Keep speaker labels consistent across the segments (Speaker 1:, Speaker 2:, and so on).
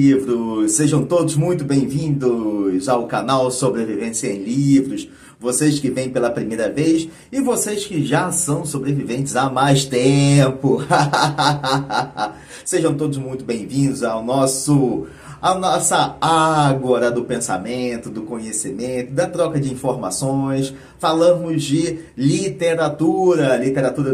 Speaker 1: livros, sejam todos muito bem-vindos ao canal Sobrevivência em Livros, vocês que vêm pela primeira vez e vocês que já são sobreviventes há mais tempo. Sejam todos muito bem-vindos a nossa ágora do pensamento, do conhecimento, da troca de informações. Falamos de literatura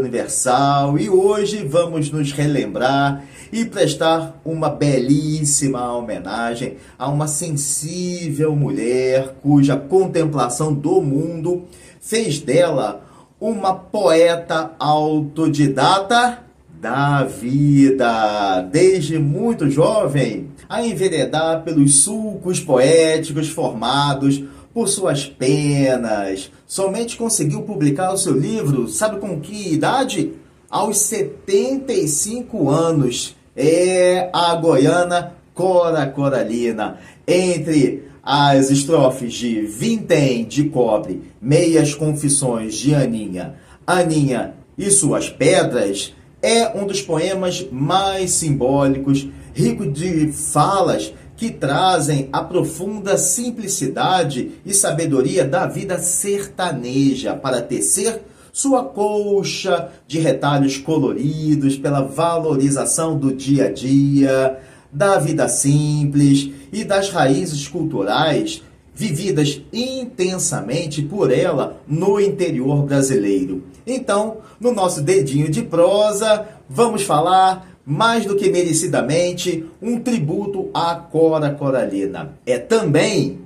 Speaker 1: universal, e hoje vamos nos relembrar e prestar uma belíssima homenagem a uma sensível mulher cuja contemplação do mundo fez dela uma poeta autodidata da vida, desde muito jovem, a enveredar pelos sulcos poéticos formados por suas penas. Somente conseguiu publicar o seu livro, sabe com que idade? Aos 75 anos. É a goiana Cora Coralina. Entre as estrofes de Vintém de Cobre, Meias Confissões de Aninha, Aninha e Suas Pedras, é um dos poemas mais simbólicos, rico de falas que trazem a profunda simplicidade e sabedoria da vida sertaneja para tecer sua colcha de retalhos coloridos pela valorização do dia a dia, da vida simples e das raízes culturais vividas intensamente por ela no interior brasileiro. Então, no nosso dedinho de prosa, vamos falar, mais do que merecidamente, um tributo à Cora Coralina. É também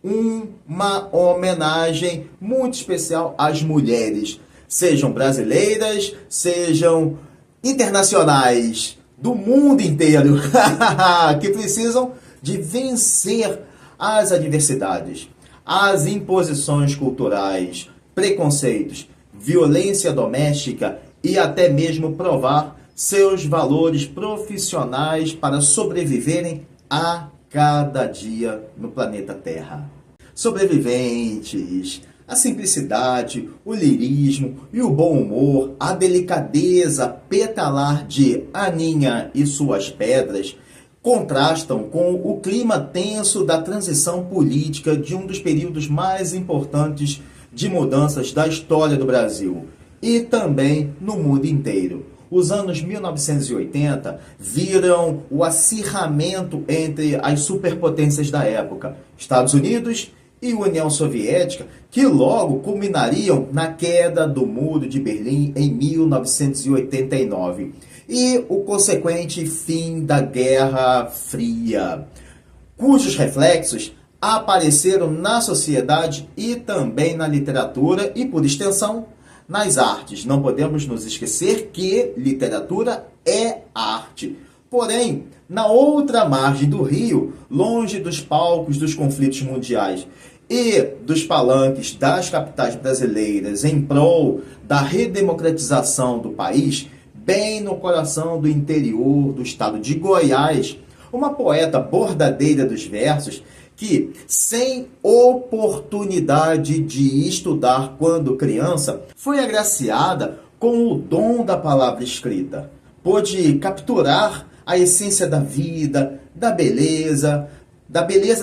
Speaker 1: uma homenagem muito especial às mulheres, sejam brasileiras, sejam internacionais, do mundo inteiro, que precisam de vencer as adversidades, as imposições culturais, preconceitos, violência doméstica e até mesmo provar seus valores profissionais para sobreviverem a cada dia no planeta Terra. Sobreviventes, a simplicidade, o lirismo e o bom humor, a delicadeza petalar de Aninha e Suas Pedras contrastam com o clima tenso da transição política de um dos períodos mais importantes de mudanças da história do Brasil e também no mundo inteiro. Os anos 1980 viram o acirramento entre as superpotências da época, Estados Unidos e União Soviética, que logo culminariam na queda do Muro de Berlim em 1989 e o consequente fim da Guerra Fria, cujos reflexos apareceram na sociedade e também na literatura e, por extensão, nas artes. Não podemos nos esquecer que literatura é arte. Porém, na outra margem do rio, longe dos palcos dos conflitos mundiais e dos palanques das capitais brasileiras em prol da redemocratização do país, bem no coração do interior do estado de Goiás, uma poeta bordadeira dos versos que, sem oportunidade de estudar quando criança, foi agraciada com o dom da palavra escrita. Pôde capturar a essência da vida, da beleza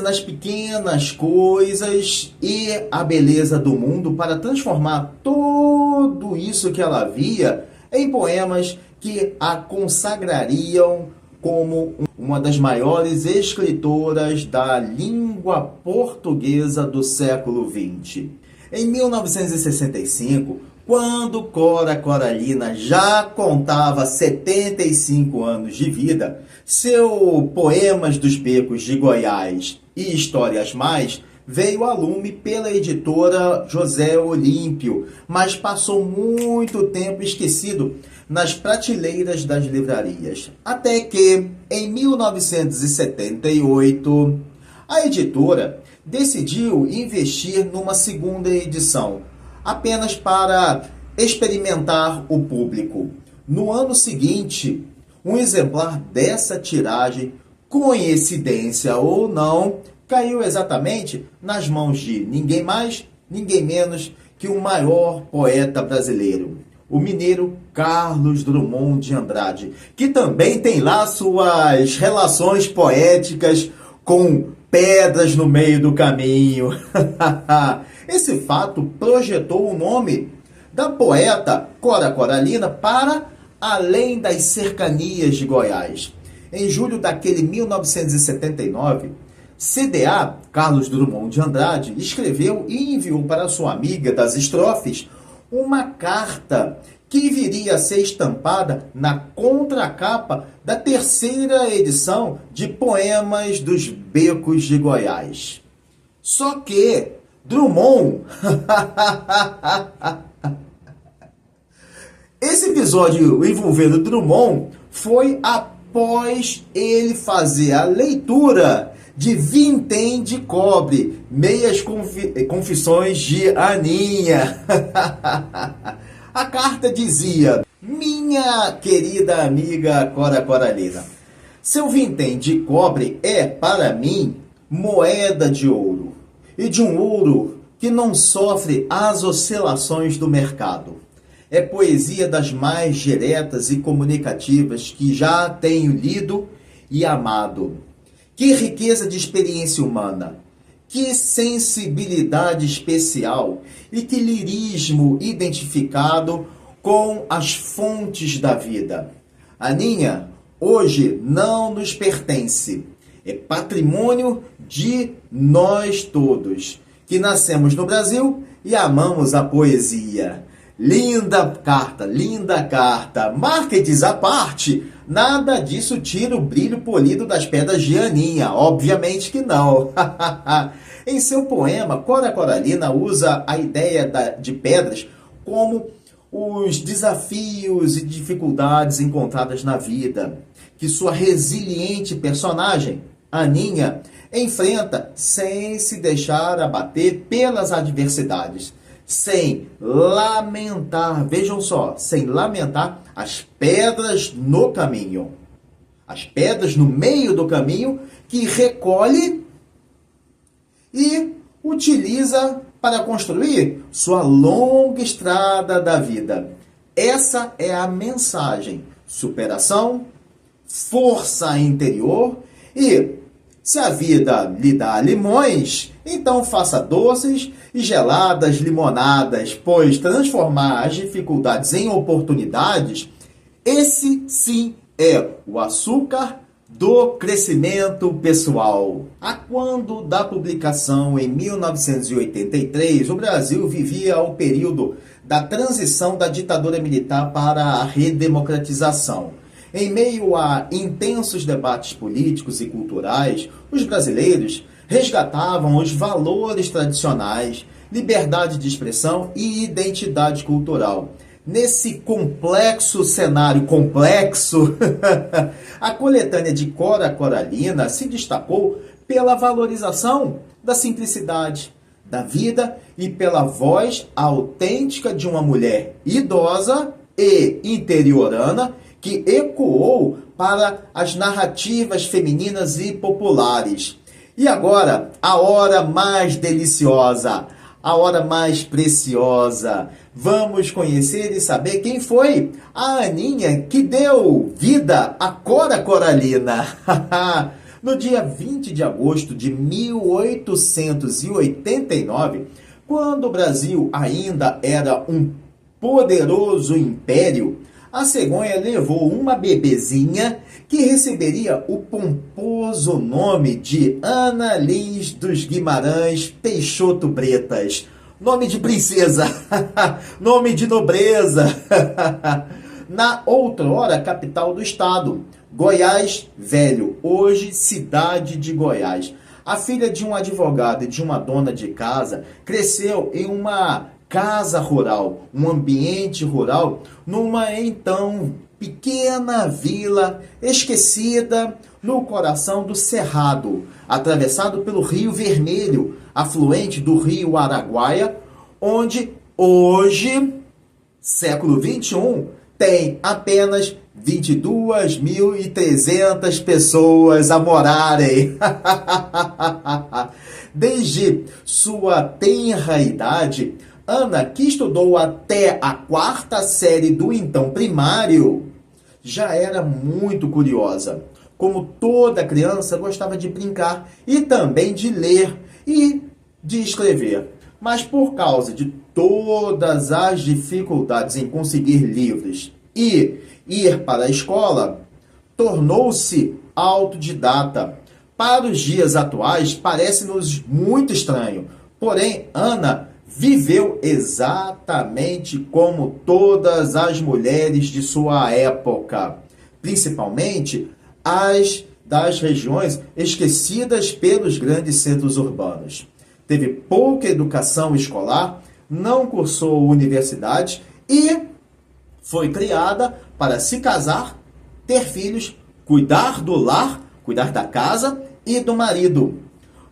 Speaker 1: nas pequenas coisas e a beleza do mundo para transformar tudo isso que ela via em poemas que a consagrariam como uma das maiores escritoras da língua portuguesa do século XX. Em 1965, quando Cora Coralina já contava 75 anos de vida, seu Poemas dos Becos de Goiás e Histórias Mais veio a lume pela editora José Olímpio, mas passou muito tempo esquecido nas prateleiras das livrarias. Até que, em 1978, a editora decidiu investir numa segunda edição, apenas para experimentar o público. No ano seguinte, um exemplar dessa tiragem, coincidência ou não, caiu exatamente nas mãos de ninguém mais, ninguém menos que o maior poeta brasileiro, o mineiro Carlos Drummond de Andrade, que também tem lá suas relações poéticas com pedras no meio do caminho. Esse fato projetou o nome da poeta Cora Coralina para além das cercanias de Goiás. Em julho daquele 1979, CDA, Carlos Drummond de Andrade, escreveu e enviou para sua amiga das estrofes uma carta que viria a ser estampada na contracapa da terceira edição de Poemas dos Becos de Goiás. Só que Drummond... Esse episódio envolvendo Drummond foi após ele fazer a leitura de Vintém de Cobre, Meias Confissões de Aninha. A carta dizia: minha querida amiga Cora Coralina, seu vintém de cobre é, para mim, moeda de ouro, e de um ouro que não sofre as oscilações do mercado. É poesia das mais diretas e comunicativas que já tenho lido e amado. Que riqueza de experiência humana, que sensibilidade especial e que lirismo identificado com as fontes da vida. Aninha, hoje não nos pertence, é patrimônio de nós todos, que nascemos no Brasil e amamos a poesia. Linda carta, marketing à parte, nada disso tira o brilho polido das pedras de Aninha, obviamente que não. Em seu poema, Cora Coralina usa a ideia de pedras como os desafios e dificuldades encontradas na vida, que sua resiliente personagem, Aninha, enfrenta sem se deixar abater pelas adversidades. Sem lamentar, vejam só, sem lamentar as pedras no caminho. As pedras no meio do caminho que recolhe e utiliza para construir sua longa estrada da vida. Essa é a mensagem: superação, força interior e, se a vida lhe dá limões, então faça doces e geladas limonadas, pois transformar as dificuldades em oportunidades, esse sim é o açúcar do crescimento pessoal. A quando da publicação em 1983, o Brasil vivia o período da transição da ditadura militar para a redemocratização. Em meio a intensos debates políticos e culturais, os brasileiros resgatavam os valores tradicionais, liberdade de expressão e identidade cultural. Nesse complexo cenário a coletânea de Cora Coralina se destacou pela valorização da simplicidade da vida e pela voz autêntica de uma mulher idosa e interiorana que ecoou para as narrativas femininas e populares. E agora, a hora mais deliciosa, a hora mais preciosa. Vamos conhecer e saber quem foi a Aninha que deu vida a Cora Coralina. No dia 20 de agosto de 1889, quando o Brasil ainda era um poderoso império, a cegonha levou uma bebezinha que receberia o pomposo nome de Ana Lins dos Guimarães Peixoto Bretas. Nome de princesa, nome de nobreza. Na outrora capital do estado, Goiás Velho, hoje cidade de Goiás. A filha de um advogado e de uma dona de casa cresceu em uma casa rural, um ambiente rural, numa então pequena vila esquecida no coração do Cerrado, atravessado pelo Rio Vermelho, afluente do Rio Araguaia, onde hoje, século XXI, tem apenas 22.300 pessoas a morarem. Desde sua tenra idade, Ana, que estudou até a 4ª série do então primário, já era muito curiosa. Como toda criança, gostava de brincar e também de ler e de escrever. Mas por causa de todas as dificuldades em conseguir livros e ir para a escola, tornou-se autodidata. Para os dias atuais, parece-nos muito estranho. Porém, Ana viveu exatamente como todas as mulheres de sua época, principalmente as das regiões esquecidas pelos grandes centros urbanos. Teve pouca educação escolar, não cursou universidade e foi criada para se casar, ter filhos, cuidar do lar, cuidar da casa e do marido.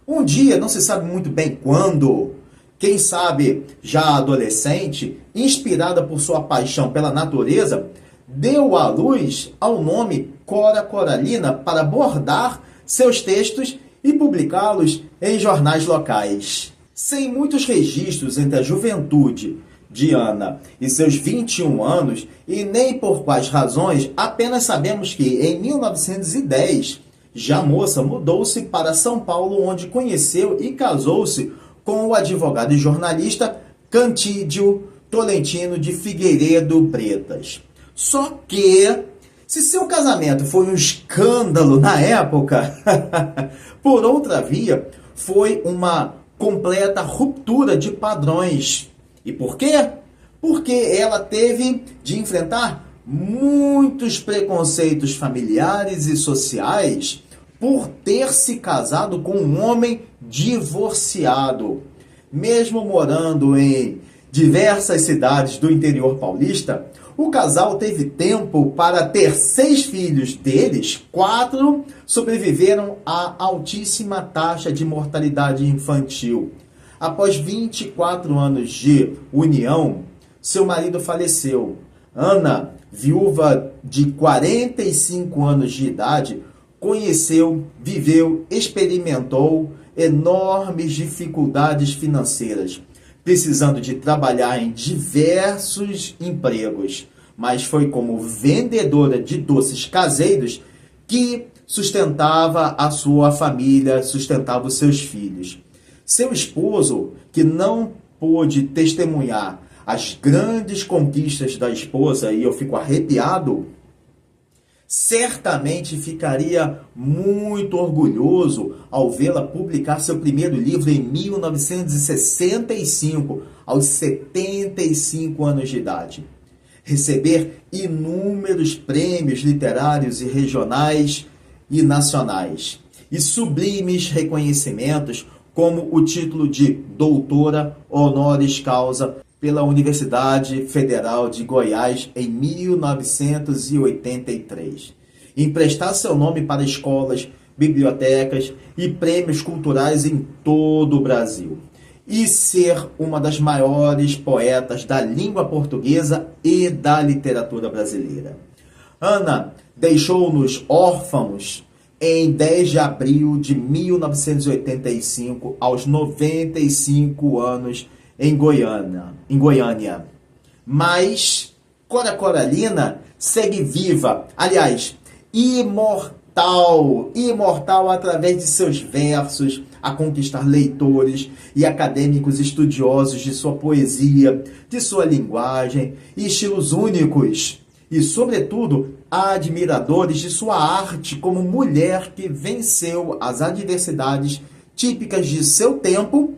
Speaker 1: Um dia, não se sabe muito bem quando, quem sabe já adolescente, inspirada por sua paixão pela natureza, deu à luz ao nome Cora Coralina para bordar seus textos e publicá-los em jornais locais. Sem muitos registros entre a juventude de Ana e seus 21 anos, e nem por quais razões, apenas sabemos que em 1910, já moça, mudou-se para São Paulo, onde conheceu e casou-se com o advogado e jornalista Cantídio Tolentino de Figueiredo Bretas. Só que, se seu casamento foi um escândalo na época, por outra via, foi uma completa ruptura de padrões. E por quê? Porque ela teve de enfrentar muitos preconceitos familiares e sociais por ter se casado com um homem divorciado. Mesmo morando em diversas cidades do interior paulista, o casal teve tempo para ter 6 filhos. Deles, 4 sobreviveram à altíssima taxa de mortalidade infantil. Após 24 anos de união, seu marido faleceu. Ana, viúva de 45 anos de idade, conheceu, viveu, experimentou enormes dificuldades financeiras, precisando de trabalhar em diversos empregos, mas foi como vendedora de doces caseiros que sustentava a sua família, sustentava os seus filhos. Seu esposo, que não pôde testemunhar as grandes conquistas da esposa, e eu fico arrepiado, certamente ficaria muito orgulhoso ao vê-la publicar seu primeiro livro em 1965, aos 75 anos de idade. Receber inúmeros prêmios literários e regionais e nacionais, e sublimes reconhecimentos, como o título de doutora honoris causa pela Universidade Federal de Goiás em 1983. Emprestar seu nome para escolas, bibliotecas e prêmios culturais em todo o Brasil. E ser uma das maiores poetas da língua portuguesa e da literatura brasileira. Ana deixou-nos órfãos em 10 de abril de 1985, aos 95 anos, em Goiânia. Mas Cora Coralina segue viva, aliás, imortal através de seus versos, a conquistar leitores e acadêmicos estudiosos de sua poesia, de sua linguagem e estilos únicos. E, sobretudo, admiradores de sua arte como mulher que venceu as adversidades típicas de seu tempo,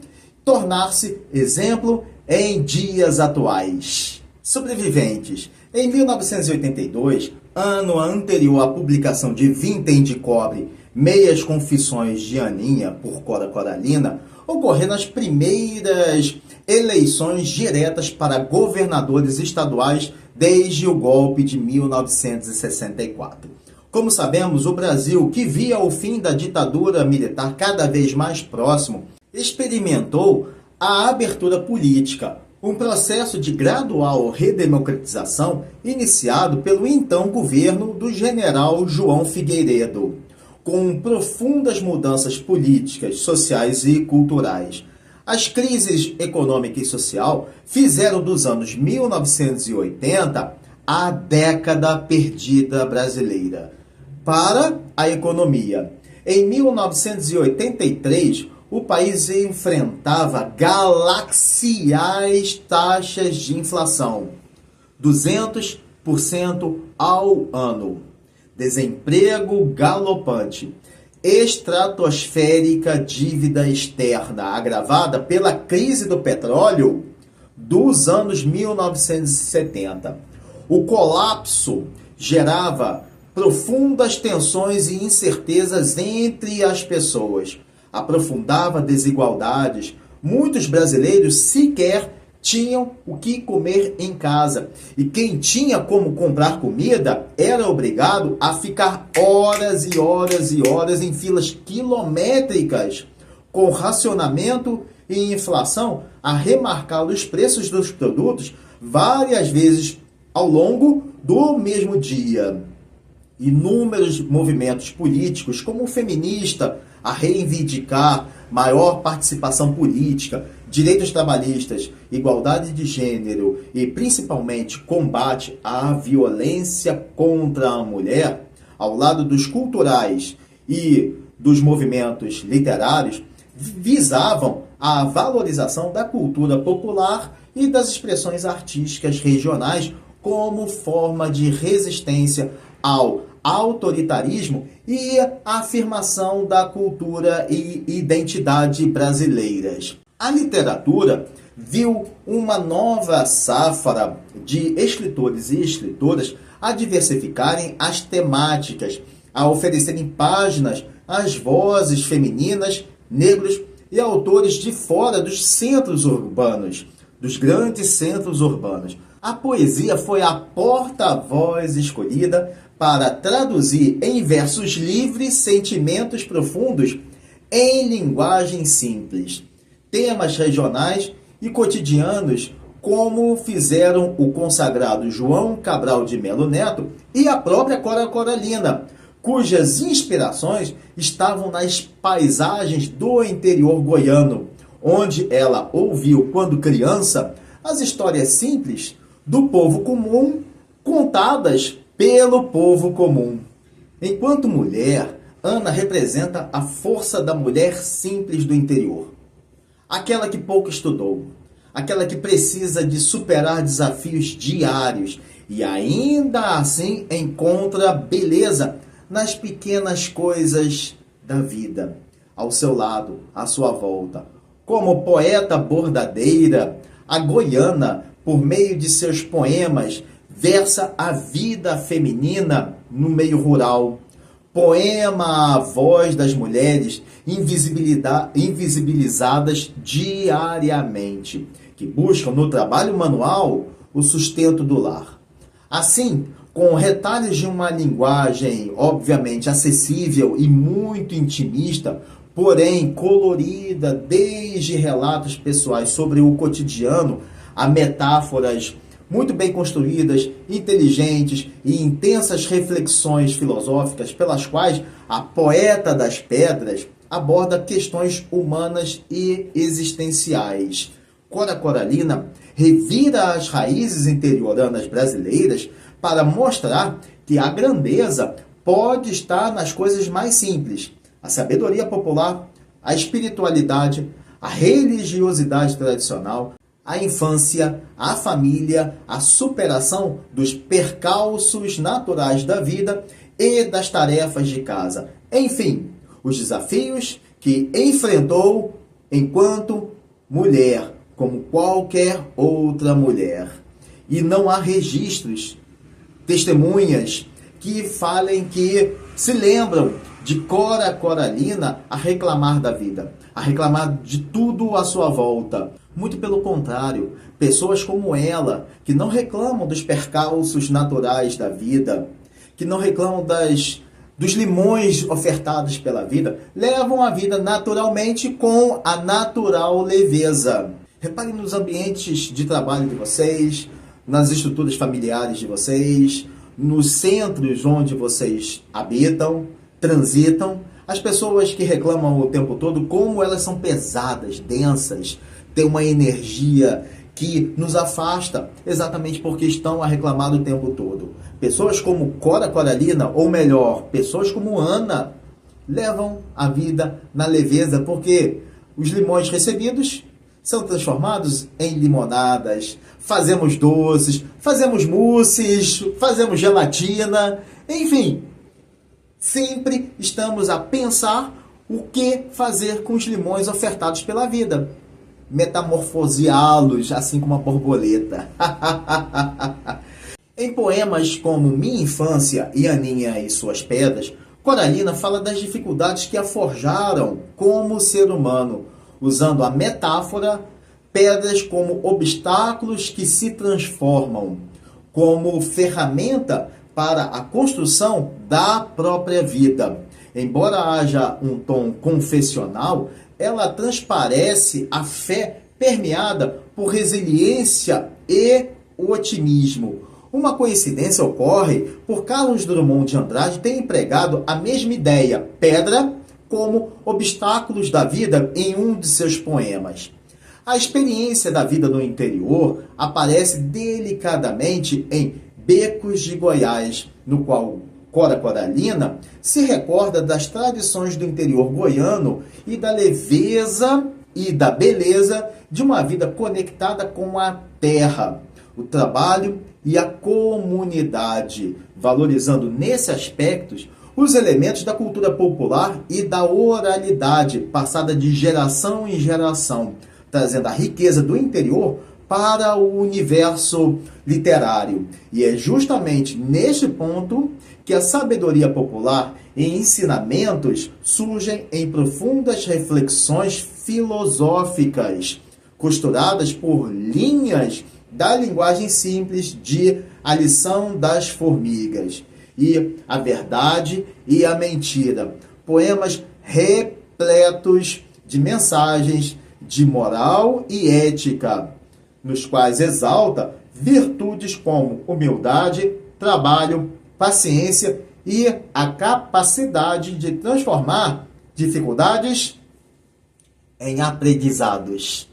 Speaker 1: tornar-se exemplo em dias atuais. Sobreviventes. Em 1982, ano anterior à publicação de Vintém de Cobre, Meias Confissões de Aninha, por Cora Coralina, ocorreram as primeiras eleições diretas para governadores estaduais desde o golpe de 1964. Como sabemos, o Brasil, que via o fim da ditadura militar cada vez mais próximo, experimentou a abertura política, um processo de gradual redemocratização iniciado pelo então governo do general João Figueiredo, com profundas mudanças políticas, sociais e culturais. As crises econômica e social fizeram dos anos 1980 a década perdida brasileira para a economia. Em 1983, o país enfrentava galaxiais taxas de inflação, 200% ao ano, desemprego galopante, estratosférica dívida externa agravada pela crise do petróleo dos anos 1970. O colapso gerava profundas tensões e incertezas entre as pessoas, aprofundava desigualdades. Muitos brasileiros sequer tinham o que comer em casa. E quem tinha como comprar comida era obrigado a ficar horas e horas e horas em filas quilométricas, com racionamento e inflação a remarcar os preços dos produtos várias vezes ao longo do mesmo dia. Inúmeros movimentos políticos, como o feminista, a reivindicar maior participação política, direitos trabalhistas, igualdade de gênero e principalmente combate à violência contra a mulher, ao lado dos culturais e dos movimentos literários, visavam a valorização da cultura popular e das expressões artísticas regionais como forma de resistência ao autoritarismo e a afirmação da cultura e identidade brasileiras. A literatura viu uma nova safra de escritores e escritoras a diversificarem as temáticas, a oferecerem páginas às vozes femininas, negros e autores de fora dos centros urbanos, dos grandes centros urbanos. A poesia foi a porta-voz escolhida para traduzir em versos livres sentimentos profundos em linguagem simples, temas regionais e cotidianos, como fizeram o consagrado João Cabral de Melo Neto e a própria Cora Coralina, cujas inspirações estavam nas paisagens do interior goiano, onde ela ouviu, quando criança, as histórias simples do povo comum contadas pelo povo comum. Enquanto mulher, Ana representa a força da mulher simples do interior. Aquela que pouco estudou, aquela que precisa de superar desafios diários e ainda assim encontra beleza nas pequenas coisas da vida, ao seu lado, à sua volta. Como poeta bordadeira, a goiana, por meio de seus poemas, versa a vida feminina no meio rural. Poema a voz das mulheres invisibilizadas diariamente, que buscam no trabalho manual o sustento do lar. Assim, com retalhos de uma linguagem obviamente acessível e muito intimista, porém colorida desde relatos pessoais sobre o cotidiano a metáforas muito bem construídas, inteligentes e intensas reflexões filosóficas pelas quais a poeta das pedras aborda questões humanas e existenciais. Cora Coralina revira as raízes interioranas brasileiras para mostrar que a grandeza pode estar nas coisas mais simples. A sabedoria popular, a espiritualidade, a religiosidade tradicional, a infância, a família, a superação dos percalços naturais da vida e das tarefas de casa. Enfim, os desafios que enfrentou enquanto mulher, como qualquer outra mulher. E não há registros, testemunhas que falem que se lembram de Cora Coralina a reclamar da vida, a reclamar de tudo à sua volta. Muito pelo contrário, pessoas como ela, que não reclamam dos percalços naturais da vida, que não reclamam dos limões ofertados pela vida, levam a vida naturalmente com a natural leveza. Reparem nos ambientes de trabalho de vocês, nas estruturas familiares de vocês, nos centros onde vocês habitam, transitam, As pessoas que reclamam o tempo todo como elas são pesadas, densas, têm uma energia que nos afasta exatamente porque estão a reclamar o tempo todo. Pessoas como Cora Coralina, ou melhor, pessoas como Ana, levam a vida na leveza porque os limões recebidos são transformados em limonadas, fazemos doces, fazemos mousses, fazemos gelatina, enfim, sempre estamos a pensar o que fazer com os limões ofertados pela vida. Metamorfoseá-los, assim como a borboleta. Em poemas como Minha Infância e Aninha e Suas Pedras, Coralina fala das dificuldades que a forjaram como ser humano, usando a metáfora, pedras como obstáculos que se transformam, como ferramenta para a construção da própria vida. Embora haja um tom confessional, ela transparece a fé permeada por resiliência e otimismo. Uma coincidência ocorre por Carlos Drummond de Andrade ter empregado a mesma ideia, pedra, como obstáculos da vida em um de seus poemas. A experiência da vida no interior aparece delicadamente em Becos de Goiás, no qual Cora Coralina se recorda das tradições do interior goiano e da leveza e da beleza de uma vida conectada com a terra, o trabalho e a comunidade, valorizando nesse aspecto os elementos da cultura popular e da oralidade passada de geração em geração, trazendo a riqueza do interior para o universo literário. E é justamente neste ponto que a sabedoria popular e ensinamentos surgem em profundas reflexões filosóficas, costuradas por linhas da linguagem simples de A Lição das Formigas e A Verdade e a Mentira. Poemas repletos de mensagens de moral e ética, nos quais exalta virtudes como humildade, trabalho, paciência e a capacidade de transformar dificuldades em aprendizados.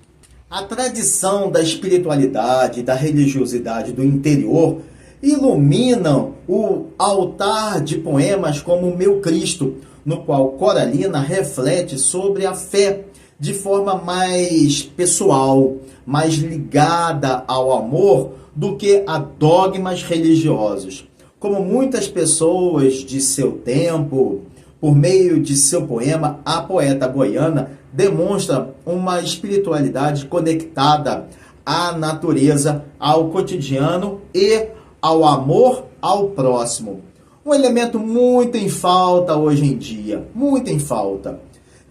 Speaker 1: A tradição da espiritualidade e da religiosidade do interior iluminam o altar de poemas como Meu Cristo, no qual Coralina reflete sobre a fé de forma mais pessoal, mais ligada ao amor do que a dogmas religiosos. Como muitas pessoas de seu tempo, por meio de seu poema, a poeta goiana demonstra uma espiritualidade conectada à natureza, ao cotidiano e ao amor ao próximo. Um elemento muito em falta hoje em dia, muito em falta.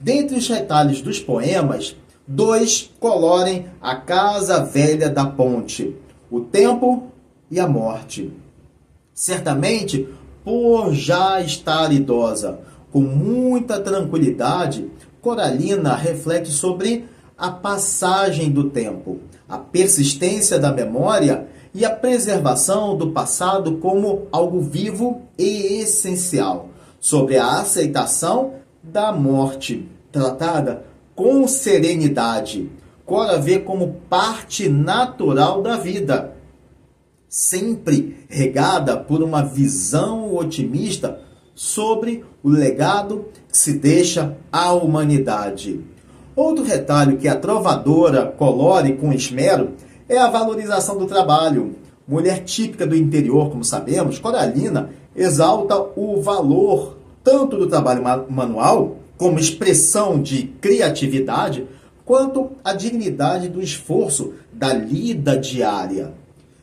Speaker 1: Dentre os retalhos dos poemas, 2 colorem a casa velha da ponte, o tempo e a morte. Certamente, por já estar idosa, com muita tranquilidade, Coralina reflete sobre a passagem do tempo, a persistência da memória e a preservação do passado como algo vivo e essencial, sobre a aceitação da morte, tratada com serenidade. Cora vê como parte natural da vida, sempre regada por uma visão otimista sobre o legado que se deixa à humanidade. Outro retalho que a trovadora colore com esmero é a valorização do trabalho. Mulher típica do interior, como sabemos, Coralina exalta o valor tanto do trabalho manual, como expressão de criatividade, quanto a dignidade do esforço da lida diária.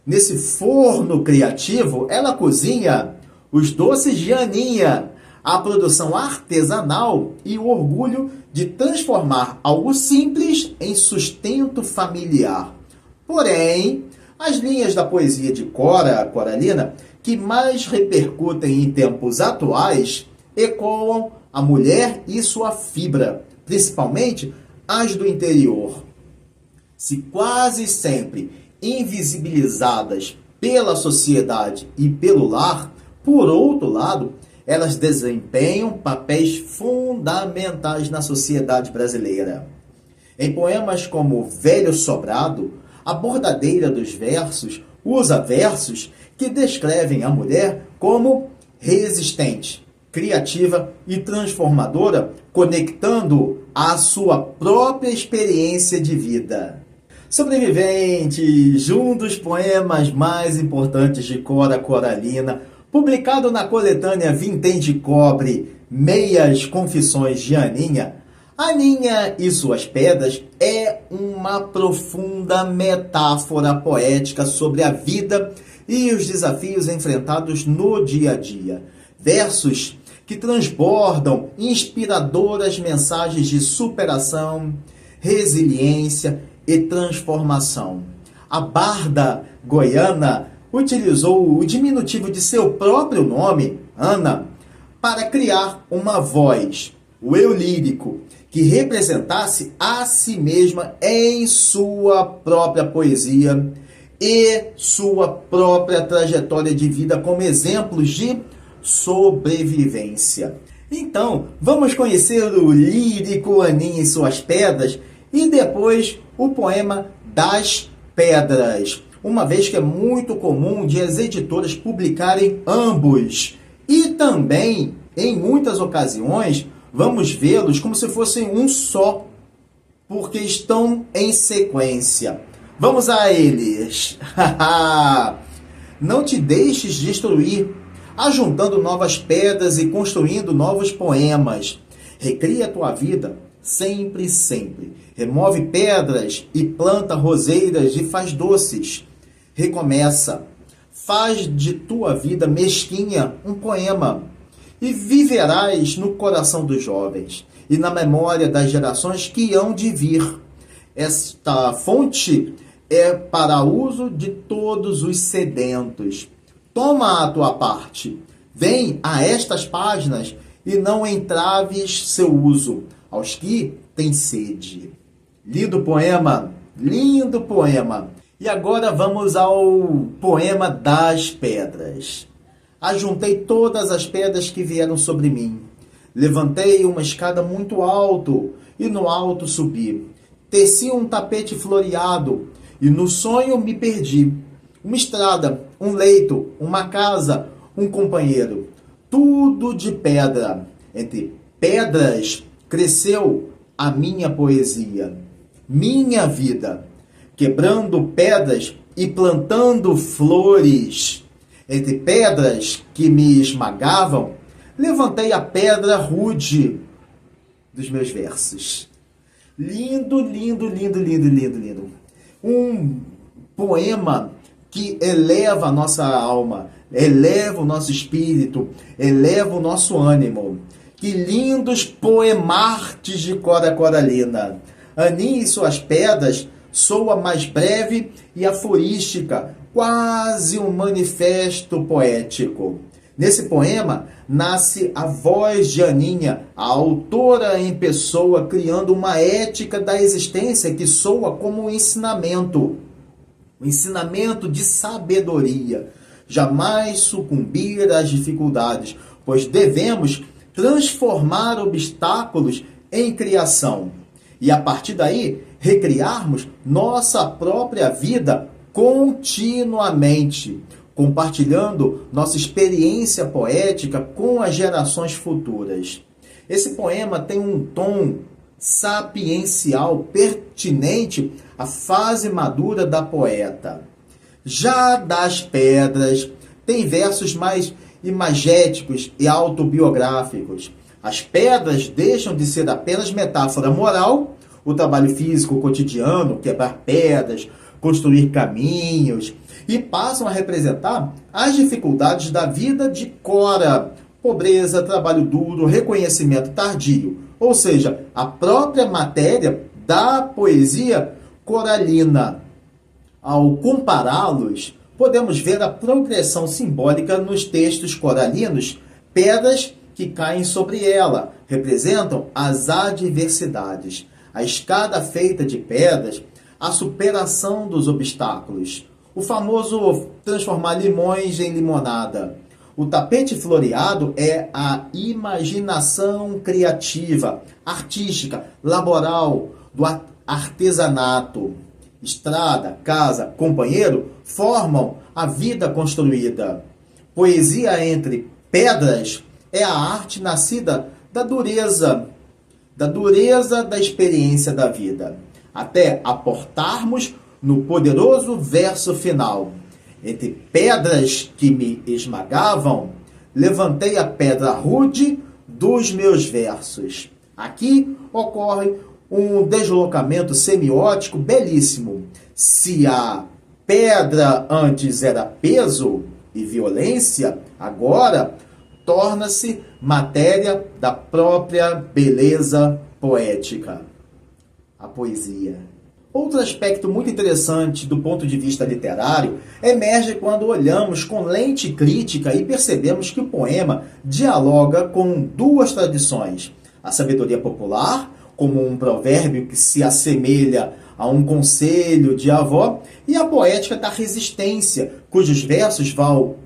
Speaker 1: Nesse forno criativo, ela cozinha os doces de Aninha, a produção artesanal e o orgulho de transformar algo simples em sustento familiar. Porém, as linhas da poesia de Cora Coralina que mais repercutem em tempos atuais ecoam a mulher e sua fibra, principalmente as do interior. Se quase sempre invisibilizadas pela sociedade e pelo lar, por outro lado, elas desempenham papéis fundamentais na sociedade brasileira. Em poemas como Velho Sobrado, a bordadeira dos versos usa versos que descrevem a mulher como resistente, criativa e transformadora, conectando à sua própria experiência de vida. Sobrevivente, um dos poemas mais importantes de Cora Coralina, publicado na coletânea Vintém de Cobre, Meias Confissões de Aninha, Aninha e Suas Pedras é uma profunda metáfora poética sobre a vida e os desafios enfrentados no dia a dia. Versos que transbordam inspiradoras mensagens de superação, resiliência e transformação. A barda goiana utilizou o diminutivo de seu próprio nome, Ana, para criar uma voz, o eu lírico, que representasse a si mesma em sua própria poesia e sua própria trajetória de vida como exemplos de sobrevivência. Então, vamos conhecer o lírico Aninha e Suas Pedras e depois o poema Das Pedras, uma vez que é muito comum de as editoras publicarem ambos. E também, em muitas ocasiões, vamos vê-los como se fossem um só, porque estão em sequência. Vamos a eles! Não te deixes destruir, ajuntando novas pedras e construindo novos poemas. Recria a tua vida sempre, sempre. Remove pedras e planta roseiras e faz doces. Recomeça. Faz de tua vida mesquinha um poema. E viverás no coração dos jovens e na memória das gerações que hão de vir. Esta fonte é para uso de todos os sedentos. Toma a tua parte. Vem a estas páginas e não entraves seu uso aos que têm sede. Lindo poema, lindo poema. E agora vamos ao poema Das Pedras. Ajuntei todas as pedras que vieram sobre mim. Levantei uma escada muito alto e no alto subi. Teci um tapete floreado e no sonho me perdi. Uma estrada, um leito, uma casa, um companheiro. Tudo de pedra. Entre pedras cresceu a minha poesia. Minha vida. Quebrando pedras e plantando flores. Entre pedras que me esmagavam, levantei a pedra rude dos meus versos. Lindo, lindo, lindo, lindo, lindo, lindo. Um poema que eleva a nossa alma, eleva o nosso espírito, eleva o nosso ânimo. Que lindos poemartes de Cora Coralina. Aninha e Suas Pedras soa mais breve e aforística, quase um manifesto poético. Nesse poema, nasce a voz de Aninha, a autora em pessoa, criando uma ética da existência que soa como um ensinamento de sabedoria. Jamais sucumbir às dificuldades, pois devemos transformar obstáculos em criação. E a partir daí, recriarmos nossa própria vida continuamente, compartilhando nossa experiência poética com as gerações futuras. Esse poema tem um tom sapiencial pertinente à fase madura da poeta. Já Das Pedras tem versos mais imagéticos e autobiográficos. As pedras deixam de ser apenas metáfora moral, o trabalho físico cotidiano, quebrar pedras, construir caminhos, e passam a representar as dificuldades da vida de Cora: pobreza, trabalho duro, reconhecimento tardio, ou seja, a própria matéria da poesia coralina. Ao compará-los, podemos ver a progressão simbólica nos textos coralinos. Pedras que caem sobre ela representam as adversidades. A escada feita de pedras, a superação dos obstáculos. O famoso transformar limões em limonada. O tapete floreado é a imaginação criativa, artística, laboral, do artesanato. Estrada, casa, companheiro formam a vida construída. Poesia entre pedras é a arte nascida da dureza da experiência da vida, até aportarmos no poderoso verso final. Entre pedras que me esmagavam, levantei a pedra rude dos meus versos. Aqui ocorre um deslocamento semiótico belíssimo. Se a pedra antes era peso e violência, agora torna-se matéria da própria beleza poética. A poesia. Outro aspecto muito interessante do ponto de vista literário emerge quando olhamos com lente crítica e percebemos que o poema dialoga com duas tradições: a sabedoria popular, como um provérbio que se assemelha a um conselho de avó, e a poética da resistência, cujos versos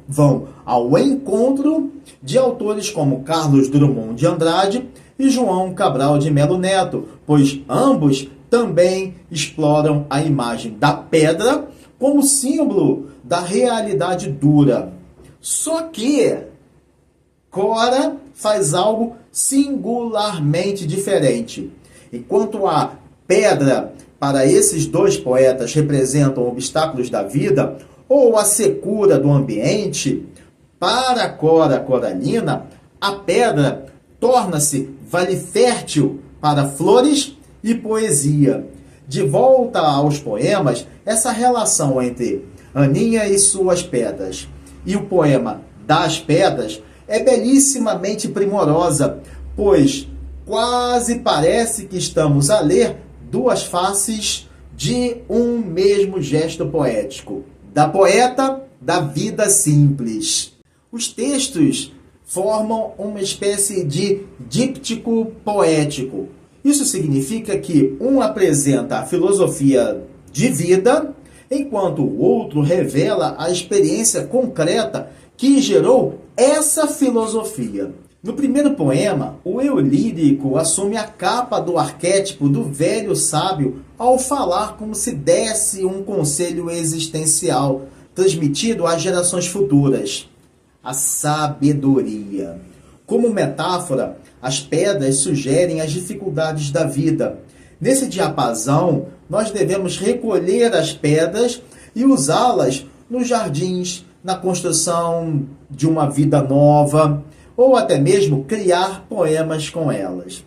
Speaker 1: vão ao encontro de autores como Carlos Drummond de Andrade e João Cabral de Melo Neto, pois ambos também exploram a imagem da pedra como símbolo da realidade dura. Só que Cora faz algo singularmente diferente. Enquanto a pedra, para esses dois poetas, representam obstáculos da vida ou a secura do ambiente, para Cora Coralina, a pedra torna-se vale fértil para flores e poesia. De volta aos poemas, essa relação entre Aninha e suas pedras e o poema das pedras é belíssimamente primorosa, pois quase parece que estamos a ler duas faces de um mesmo gesto poético, da poeta da vida simples. Os textos formam uma espécie de díptico poético. Isso significa que um apresenta a filosofia de vida, enquanto o outro revela a experiência concreta que gerou essa filosofia. No primeiro poema, o eu lírico assume a capa do arquétipo do velho sábio ao falar como se desse um conselho existencial, transmitido às gerações futuras. A sabedoria. Como metáfora, as pedras sugerem as dificuldades da vida. Nesse diapasão, nós devemos recolher as pedras e usá-las nos jardins, na construção de uma vida nova, ou até mesmo criar poemas com elas.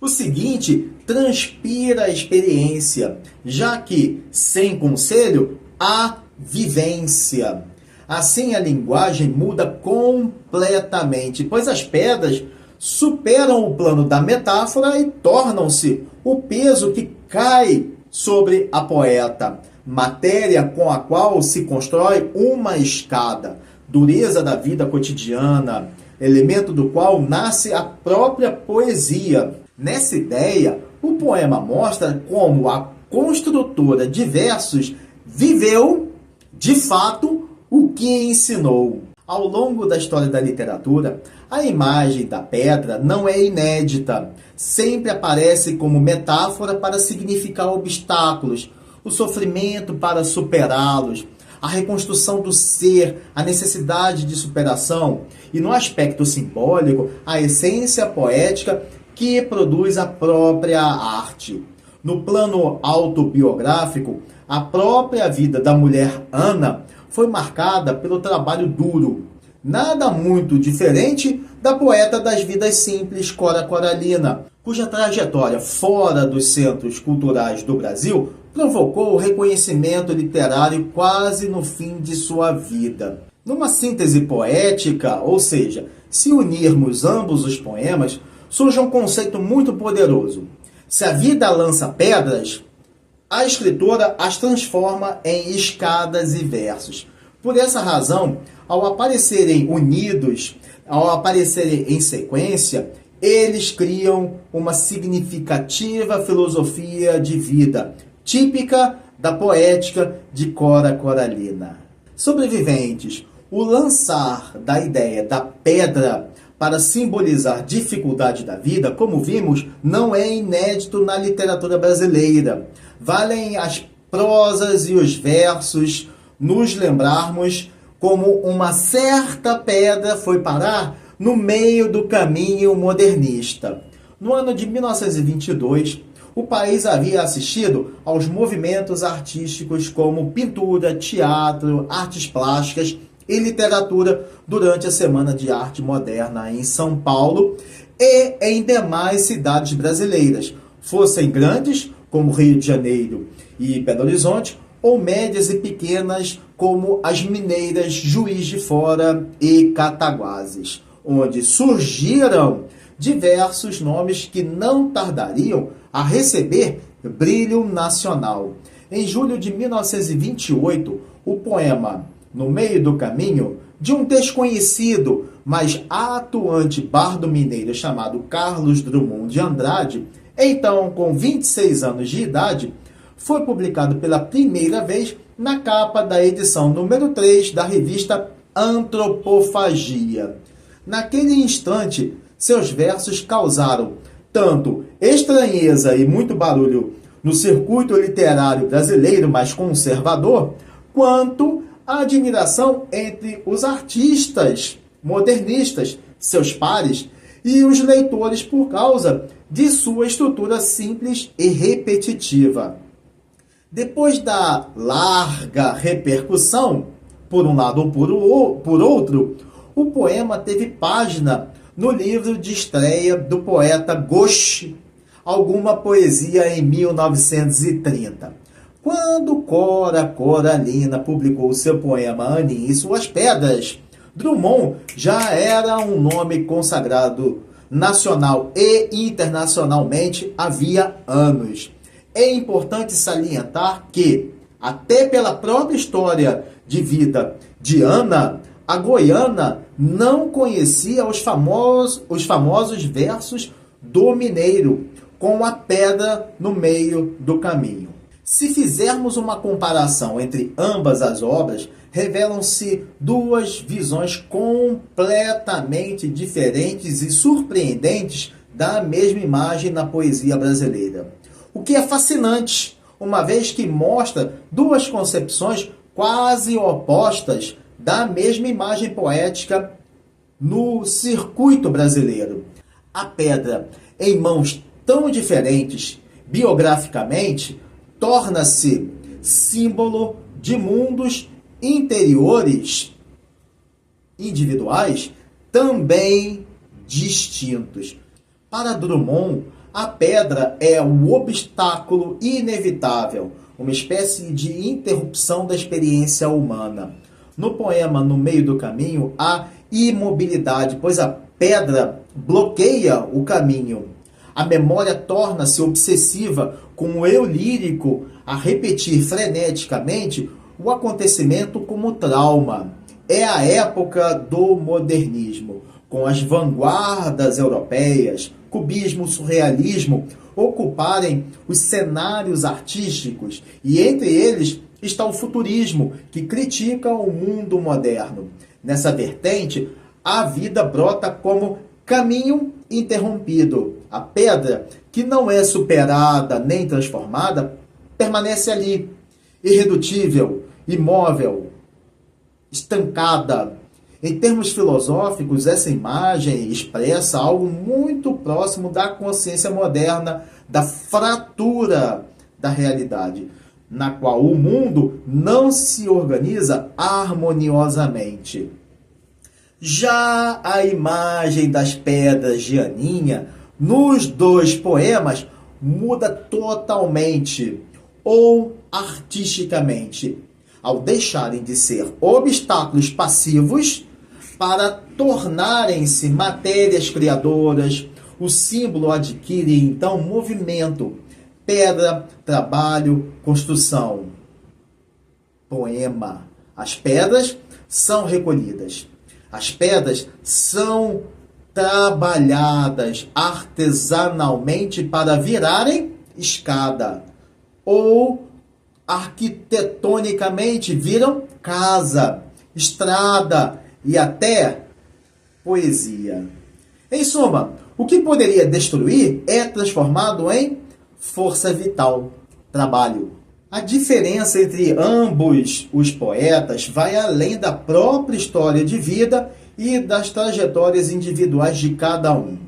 Speaker 1: O seguinte transpira a experiência, já que, sem conselho, há vivência. Assim, a linguagem muda completamente, pois as pedras superam o plano da metáfora e tornam-se o peso que cai sobre a poeta, matéria com a qual se constrói uma escada, dureza da vida cotidiana, elemento do qual nasce a própria poesia. Nessa ideia, o poema mostra como a construtora de versos viveu, de fato, o que ensinou. Ao longo da história da literatura, a imagem da pedra não é inédita. Sempre aparece como metáfora para significar obstáculos, o sofrimento para superá-los, a reconstrução do ser, a necessidade de superação e, no aspecto simbólico, a essência poética que produz a própria arte. No plano autobiográfico, a própria vida da mulher Ana foi marcada pelo trabalho duro, nada muito diferente da poeta das vidas simples Cora Coralina, cuja trajetória fora dos centros culturais do Brasil provocou o reconhecimento literário quase no fim de sua vida. Numa síntese poética, ou seja, se unirmos ambos os poemas, surge um conceito muito poderoso. Se a vida lança pedras, a escritora as transforma em escadas e versos. Por essa razão, ao aparecerem unidos, ao aparecerem em sequência, eles criam uma significativa filosofia de vida, típica da poética de Cora Coralina. Sobreviventes. O lançar da ideia da pedra para simbolizar dificuldade da vida, como vimos, não é inédito na literatura brasileira. Valem as prosas e os versos nos lembrarmos como uma certa pedra foi parar no meio do caminho modernista. No ano de 1922, o país havia assistido aos movimentos artísticos como pintura, teatro, artes plásticas e literatura durante a Semana de Arte Moderna em São Paulo e em demais cidades brasileiras, fossem grandes, como Rio de Janeiro e Belo Horizonte, ou médias e pequenas, como as mineiras Juiz de Fora e Cataguases, onde surgiram diversos nomes que não tardariam a receber brilho nacional. Em julho de 1928, o poema No Meio do Caminho, de um desconhecido, mas atuante bardo mineiro chamado Carlos Drummond de Andrade, então com 26 anos de idade, foi publicado pela primeira vez na capa da edição número 3 da revista Antropofagia. Naquele instante, seus versos causaram tanto estranheza e muito barulho no circuito literário brasileiro mais conservador, quanto a admiração entre os artistas modernistas, seus pares, e os leitores por causa de sua estrutura simples e repetitiva. Depois da larga repercussão, por um lado ou por outro, o poema teve página no livro de estreia do poeta Ghosh, Alguma Poesia em 1930. Quando Cora Coralina publicou seu poema Aninha e Suas Pedras, Drummond já era um nome consagrado nacional e internacionalmente havia anos. É importante salientar que, até pela própria história de vida de Ana, a goiana não conhecia os famosos versos do mineiro, com a pedra no meio do caminho. Se fizermos uma comparação entre ambas as obras, revelam-se duas visões completamente diferentes e surpreendentes da mesma imagem na poesia brasileira. O que é fascinante, uma vez que mostra duas concepções quase opostas da mesma imagem poética no circuito brasileiro. A pedra, em mãos tão diferentes biograficamente, torna-se símbolo de mundos interiores individuais também distintos. Para Drummond, a pedra é um obstáculo inevitável, uma espécie de interrupção da experiência humana. No poema No Meio do Caminho, há imobilidade, pois a pedra bloqueia o caminho. A memória torna-se obsessiva, com o eu lírico a repetir freneticamente o acontecimento como trauma. É a época do modernismo, com as vanguardas europeias, cubismo, surrealismo, ocuparem os cenários artísticos, e entre eles está o futurismo, que critica o mundo moderno. Nessa vertente, a vida brota como caminho interrompido. A pedra, que não é superada nem transformada, permanece ali, irredutível, imóvel, estancada. Em termos filosóficos, essa imagem expressa algo muito próximo da consciência moderna, da fratura da realidade, na qual o mundo não se organiza harmoniosamente. Já a imagem das pedras de Aninha, nos dois poemas, muda totalmente ou artisticamente, ao deixarem de ser obstáculos passivos para tornarem-se matérias criadoras. O símbolo adquire então movimento: pedra, trabalho, construção. Poema. As pedras são recolhidas. As pedras são trabalhadas artesanalmente para virarem escada, ou arquitetonicamente viram casa, estrada e até poesia. Em suma, o que poderia destruir é transformado em força vital, trabalho. A diferença entre ambos os poetas vai além da própria história de vida e das trajetórias individuais de cada um.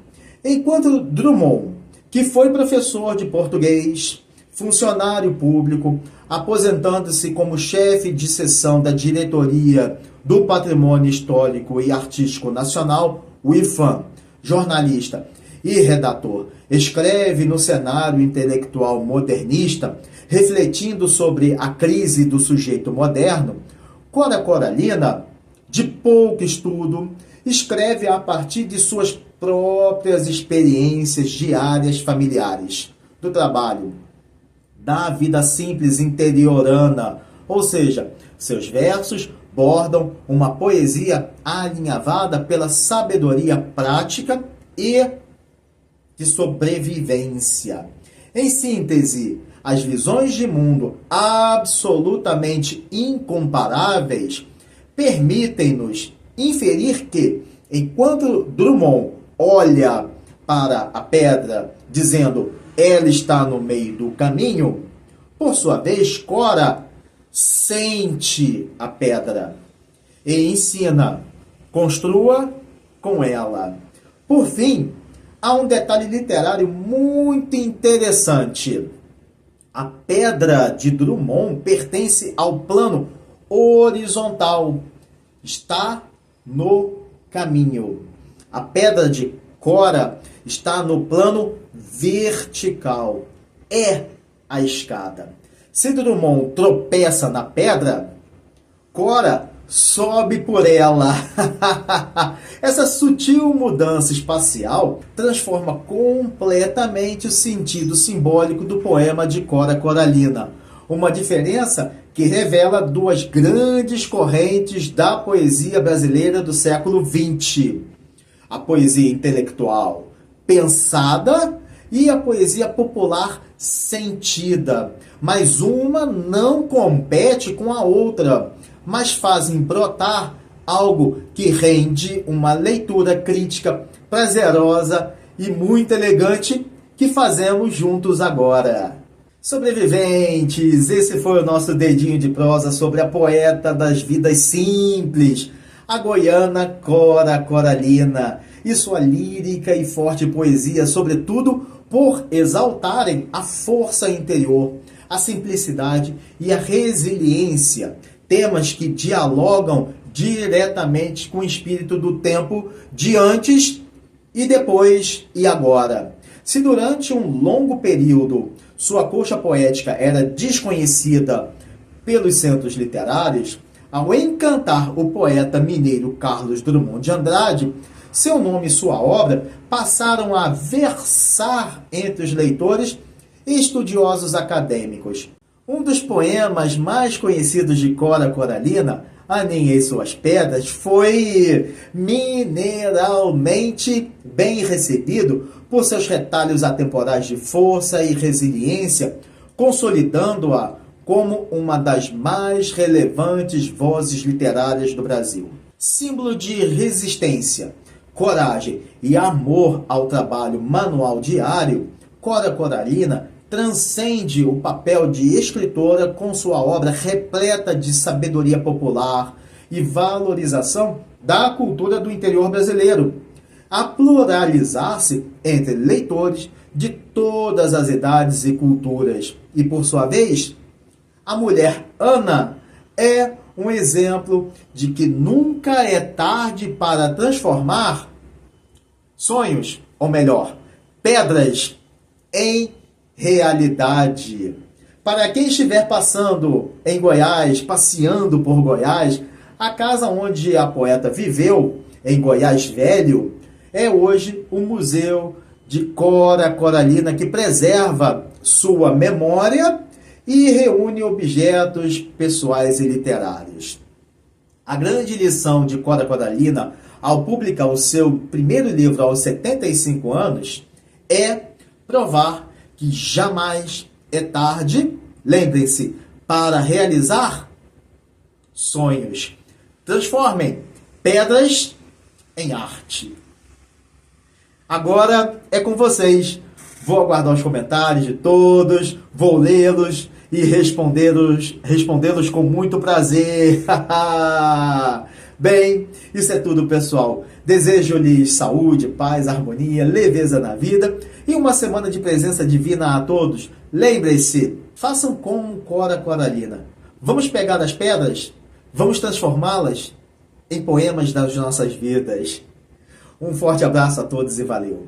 Speaker 1: Enquanto Drummond, que foi professor de português, funcionário público, aposentando-se como chefe de seção da Diretoria do Patrimônio Histórico e Artístico Nacional, o IPHAN, jornalista e redator, escreve no cenário intelectual modernista, refletindo sobre a crise do sujeito moderno. Cora Coralina, de pouco estudo, escreve a partir de suas próprias experiências diárias familiares, do trabalho, da vida simples interiorana, ou seja, seus versos bordam uma poesia alinhavada pela sabedoria prática e de sobrevivência. Em síntese, as visões de mundo absolutamente incomparáveis permitem-nos inferir que, enquanto Drummond olha para a pedra dizendo ela está no meio do caminho, por sua vez, Cora sente a pedra e ensina, construa com ela. Por fim, há um detalhe literário muito interessante. A pedra de Drummond pertence ao plano horizontal, está no caminho. A pedra de Cora está no plano vertical, é a escada. Se Drummond tropeça na pedra, Cora sobe por ela. Essa sutil mudança espacial transforma completamente o sentido simbólico do poema de Cora Coralina. Uma diferença que revela duas grandes correntes da poesia brasileira do século XX. A poesia intelectual pensada e a poesia popular sentida. Mas uma não compete com a outra, mas fazem brotar algo que rende uma leitura crítica prazerosa e muito elegante que fazemos juntos agora. Sobreviventes, esse foi o nosso dedinho de prosa sobre a poeta das vidas simples, a goiana Cora Coralina, e sua lírica e forte poesia, sobretudo por exaltarem a força interior, a simplicidade e a resiliência, temas que dialogam diretamente com o espírito do tempo de antes e depois e agora. Se durante um longo período sua coxa poética era desconhecida pelos centros literários, ao encantar o poeta mineiro Carlos Drummond de Andrade, seu nome e sua obra passaram a versar entre os leitores e estudiosos acadêmicos. Um dos poemas mais conhecidos de Cora Coralina, Aninha e Suas Pedras, foi mineralmente bem recebido por seus retalhos atemporais de força e resiliência, consolidando-a como uma das mais relevantes vozes literárias do Brasil. Símbolo de resistência, coragem e amor ao trabalho manual diário, Cora Coralina transcende o papel de escritora com sua obra repleta de sabedoria popular e valorização da cultura do interior brasileiro, a pluralizar-se entre leitores de todas as idades e culturas. E, por sua vez, a mulher Ana é um exemplo de que nunca é tarde para transformar sonhos, ou melhor, pedras em realidade. Para quem estiver passando em Goiás, passeando por Goiás, a casa onde a poeta viveu, em Goiás Velho, é hoje o Museu de Cora Coralina, que preserva sua memória e reúne objetos pessoais e literários. A grande lição de Cora Coralina, ao publicar o seu primeiro livro aos 75 anos, é provar que jamais é tarde, lembrem-se, para realizar sonhos. Transformem pedras em arte. Agora é com vocês. Vou aguardar os comentários de todos, vou lê-los e respondê-los com muito prazer. Bem, isso é tudo, pessoal. Desejo-lhes saúde, paz, harmonia, leveza na vida e uma semana de presença divina a todos. Lembrem-se, façam como Cora Coralina. Vamos pegar as pedras, vamos transformá-las em poemas das nossas vidas. Um forte abraço a todos e valeu!